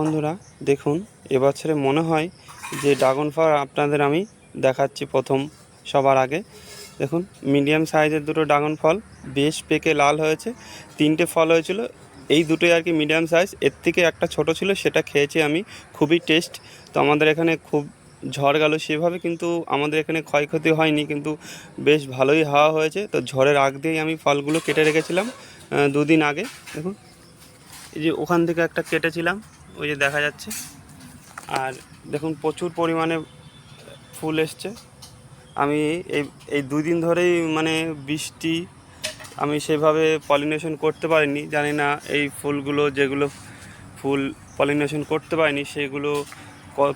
বন্ধুরা দেখুন, এবছরে মনে হয় যে ড্রাগন ফল আপনাদের আমি দেখাচ্ছি সবার আগে। দেখুন, মিডিয়াম সাইজের দুটো ড্রাগন ফল বেশ পেকে লাল হয়েছে। 3টে ফল হয়েছিল, এই দুটোই আর কি মিডিয়াম সাইজ। এর থেকে একটা ছোট ছিল, সেটা খেয়েছি আমি, খুবই টেস্ট। তো আমাদের এখানে খুব ঝড় গেল সেভাবে, কিন্তু আমাদের এখানে ক্ষয়ক্ষতি হয়নি, কিন্তু বেশ ভালোই হাওয়া হয়েছে। তো ঝড়ের আগ দিয়েই আমি ফলগুলো কেটে রেখেছিলাম 2 দিন আগে। দেখুন, এই যে ওখান থেকে একটা কেটেছিলাম, ওই যে দেখা যাচ্ছে। আর দেখুন, প্রচুর পরিমাণে ফুল এসছে। আমি এই এই 2 দিন ধরেই মানে বৃষ্টি, আমি সেভাবে পলিনেশন করতে পারিনি। জানি না এই ফুলগুলো, যেগুলো ফুল পলিনেশন করতে পারিনি, সেগুলো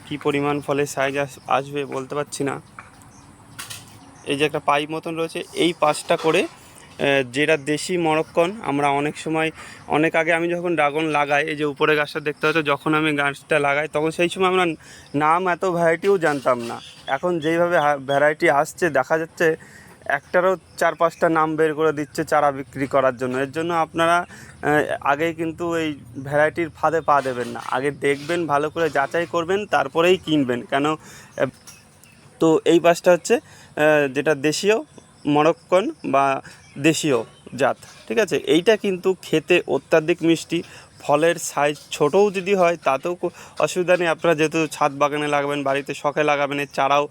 কী পরিমাণ ফলের সাইজ আসবে বলতে পারছি না। এই যে একটা পাইপ মতন রয়েছে, এই 5টা করে যেটা দেশি মরক্কন। আমরা অনেক সময়, অনেক আগে আমি যখন ড্রাগন লাগাই, এই যে উপরে গাছটা দেখতে পাচ্ছ, যখন আমি গাছটা লাগাই তখন সেই সময় আমরা নাম এত ভ্যারাইটিও জানতাম না। এখন যেইভাবে ভ্যারাইটি আসছে, দেখা যাচ্ছে একটারও 4-5টা নাম বের করে দিচ্ছে চারা বিক্রি করার জন্য। এর জন্য আপনারা আগেই কিন্তু এই ভ্যারাইটির ফাঁদে পা দেবেন না। আগে দেখবেন, ভালো করে যাচাই করবেন, তারপরেই কিনবেন। কেন, তো এই পাঁচটা হচ্ছে যেটা দেশীয় মরক্কন বা দেশীয় জাত, ঠিক আছে। এইটা কিন্তু খেতে অত্যাধিক মিষ্টি। ফলের সাইজ ছোটও যদি হয় তাতেও অসুবিধা নেই। আপনারা যেহেতু ছাদ বাগানে লাগাবেন, বাড়িতে শখে লাগাবেন, এর চারাও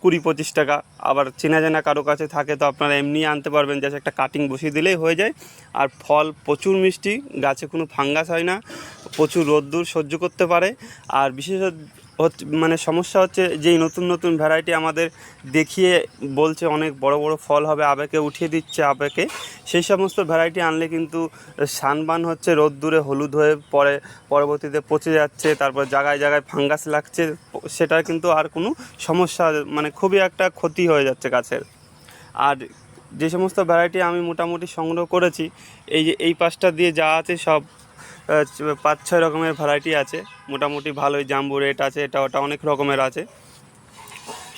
20-25 টাকা। আবার চেনা জানা কারো কাছে থাকে তো আপনারা এমনি আনতে পারবেন, জাস্ট একটা কাটিং বসিয়ে দিলেই হয়ে যায়। আর ফল প্রচুর মিষ্টি, গাছে কোনো ফাঙ্গাস হয় না, প্রচুর রোদ্দুর সহ্য করতে পারে। আর বিশেষত মানে সমস্যা হচ্ছে, যেই নতুন নতুন ভ্যারাইটি আমাদের দেখিয়ে বলছে অনেক বড় বড় ফল হবে, আবেকে উঠিয়ে দিচ্ছে আবেকে, সেই সমস্ত ভ্যারাইটি আনলে কিন্তু সানবার্ন হচ্ছে, রোদ্দুরে হলুদ হয়ে পরবর্তীতে পচে যাচ্ছে, তারপর জায়গায় জায়গায় ফাঙ্গাস লাগছে। সেটা কিন্তু আর কোনো সমস্যা, মানে খুবই একটা ক্ষতি হয়ে যাচ্ছে গাছের। আর যে সমস্ত ভ্যারাইটি আমি মোটামুটি সংগ্রহ করেছি, এই যে এই 5টা দিয়ে যা আছে সব 5-6 রকমের ভ্যারাইটি আছে মোটামুটি ভালোই। জাম্বু রেট আছে, এটা ওটা অনেক রকমের আছে।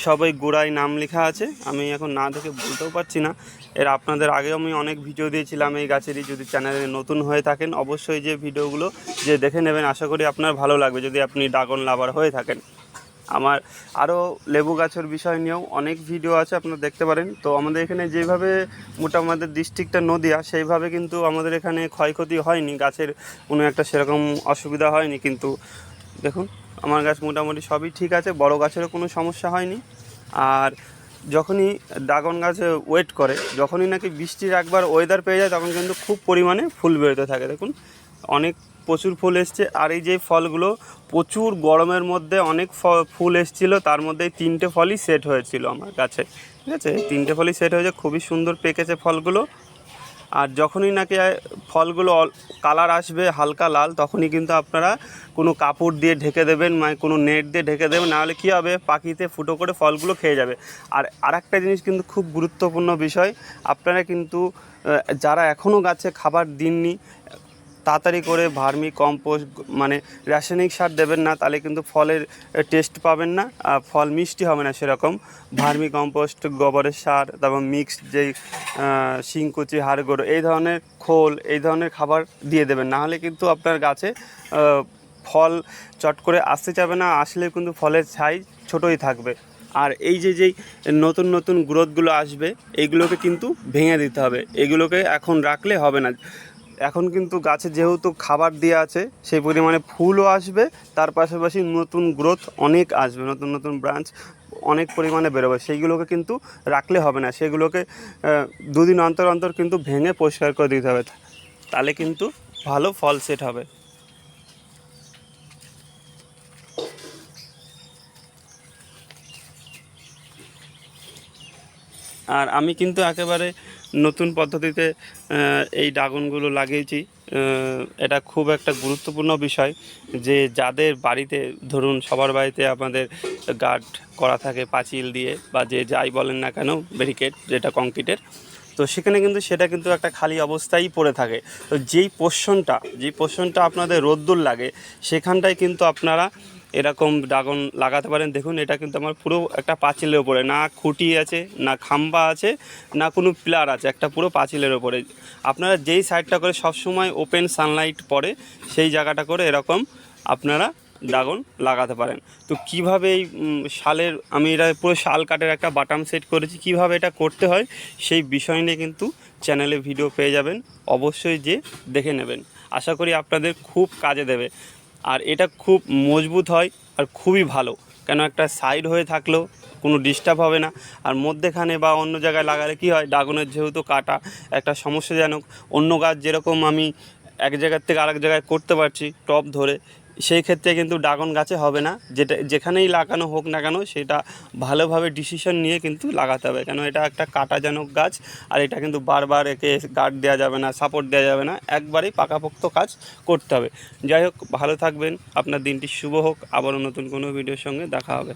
সবাই গোড়ায় নাম লেখা আছে, আমি এখন না দেখে বলতেও পারছি না। এর আপনাদের আগেও আমি অনেক ভিডিও দিয়েছিলাম এই গাছেরই। যদি চ্যানেলে নতুন হয়ে থাকেন, অবশ্যই যে ভিডিওগুলো যে দেখে নেবেন, আশা করি আপনার ভালো লাগবে যদি আপনি ড্রাগন লাভার হয়ে থাকেন। আমার আরও লেবু গাছের বিষয় নিয়েও অনেক ভিডিও আছে, আপনারা দেখতে পারেন। তো আমাদের এখানে যেভাবে আমাদের ডিস্ট্রিক্টটা নদিয়া, সেইভাবে কিন্তু আমাদের এখানে ক্ষয়ক্ষতি হয়নি, গাছের কোনো একটা সেরকম অসুবিধা হয়নি। কিন্তু দেখুন, আমার গাছ মোটামুটি সবই ঠিক আছে, বড় গাছেরও কোনো সমস্যা হয়নি। আর যখনই ড্রাগন গাছে ওয়েট করে, যখনই নাকি বৃষ্টির একবার ওয়েদার পেয়ে যায়, তখন কিন্তু খুব পরিমাণে ফুল বেরোতে থাকে। দেখুন, প্রচুর ফুল এসছে। আর এই যে ফলগুলো, প্রচুর গরমের মধ্যে অনেক ফুল এসেছিলো, তার মধ্যে 3টে ফলই সেট হয়েছিল আমার কাছে, ঠিক আছে। 3টে ফলই সেট হয়েছে, খুবই সুন্দর পেকেছে ফলগুলো। আর যখনই নাকি ফলগুলো কালার আসবে হালকা লাল, তখনই কিন্তু আপনারা কোনো কাপড় দিয়ে ঢেকে দেবেন, মানে কোনো নেট দিয়ে ঢেকে দেবেন, নাহলে কী হবে, পাখিতে ফুটো করে ফলগুলো খেয়ে যাবে। আর আরেকটা জিনিস কিন্তু খুব গুরুত্বপূর্ণ বিষয়, আপনারা কিন্তু যারা এখনও গাছে খাবার দিননি, তাড়াতাড়ি করে ভার্মি কম্পোস্ট, মানে রাসায়নিক সার দেবেন না, তাহলে কিন্তু ফলের টেস্ট পাবেন না, ফল মিষ্টি হবে না সেরকম। ভার্মি কম্পোস্ট, গোবরের সার, তারপর মিক্সড যেই শিংকুচি, হাড়গোড়, এই ধরনের খোল, এই ধরনের খাবার দিয়ে দেবেন, নাহলে কিন্তু আপনার গাছে ফল চট করে আসতে যাবে না, আসলে কিন্তু ফলের সাইজ ছোটোই থাকবে। আর এই যেই নতুন নতুন গ্রোথগুলো আসবে, এইগুলোকে কিন্তু ভেঙে দিতে হবে, এগুলোকে এখন রাখলে হবে না। এখন কিন্তু গাছে যেহেতু খাবার দেওয়া আছে, সেই পরিমাণে ফুলও আসবে, তার পাশাপাশি নতুন গ্রোথ অনেক আসবে, নতুন নতুন ব্রাঞ্চ অনেক পরিমাণে বেরোবে। সেইগুলোকে কিন্তু রাখলে হবে না, সেগুলোকে 2 দিন অন্তর অন্তর কিন্তু ভেঙে পরিষ্কার করে দিতে হবে, তাহলে কিন্তু ভালো ফল সেট হবে। আর আমি কিন্তু একেবারে নতুন পদ্ধতিতে এই ড্রাগনগুলো লাগিয়েছি। এটা খুব একটা গুরুত্বপূর্ণ বিষয়, যে যাদের বাড়িতে, ধরুন সবার বাড়িতে আমাদের গার্ড করা থাকে পাঁচিল দিয়ে, বা যে যাই বলেন না কেন, ব্যারিকেড যেটা কংক্রিটের, তো সেখানে কিন্তু সেটা কিন্তু একটা খালি অবস্থায় পড়ে থাকে। তো যেই পোর্শনটা আপনাদের রোদ্দুর লাগে, সেখানটায় কিন্তু আপনারা এরকম ড্রাগন লাগাতে পারেন। দেখুন এটা কিন্তু আমার পুরো একটা পাঁচিলের ওপরে, না খুঁটি আছে, না খাম্বা আছে, না কোনো পিলার আছে, একটা পুরো পাঁচিলের ওপরে। আপনারা যেই সাইডটা করে সবসময় ওপেন সানলাইট পড়ে সেই জায়গাটা করে এরকম আপনারা ড্রাগন লাগাতে পারেন। তো কীভাবে এই শালের, আমি এটা পুরো শাল কাঠের একটা বাটাম সেট করেছি, কিভাবে এটা করতে হয় সেই বিষয় নিয়ে কিন্তু চ্যানেলে ভিডিও পেয়ে যাবেন, অবশ্যই যে দেখে নেবেন। আশা করি আপনাদের খুব কাজে দেবে। আর এটা খুব মজবুত হয় আর খুবই ভালো, কেন একটা সাইড হয়ে থাকলেও কোনো ডিস্টার্ব হবে না। আর মধ্যেখানে বা অন্য জায়গায় লাগালে কী হয়, ড্রাগনের যেহেতু কাটা একটা সমস্যাজনক, অন্য গাছ যেরকম আমি এক জায়গার থেকে আরেক জায়গায় করতে পারছি টপ ধরে, সেই ক্ষেত্রে কিন্তু ড্রাগন গাছে হবে না। যেটা যেখানেই লাগানো হোক না কেন সেটা ভালোভাবে ডিসিশন নিয়ে কিন্তু লাগাতে হবে, কেন এটা একটা কাটাজনক গাছ। আর এটা কিন্তু বারবার একে গার্ড দেওয়া যাবে না, সাপোর্ট দেওয়া যাবে না, একবারেই পাকাপোক্ত কাজ করতে হবে। যাই হোক, ভালো থাকবেন, আপনার দিনটি শুভ হোক। আবারও নতুন কোনো ভিডিওর সঙ্গে দেখা হবে।